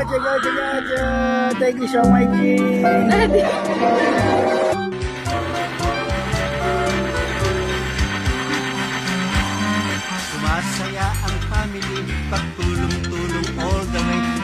Thank you so much. Sumasaya ang family, pagtulong-tulong all the way.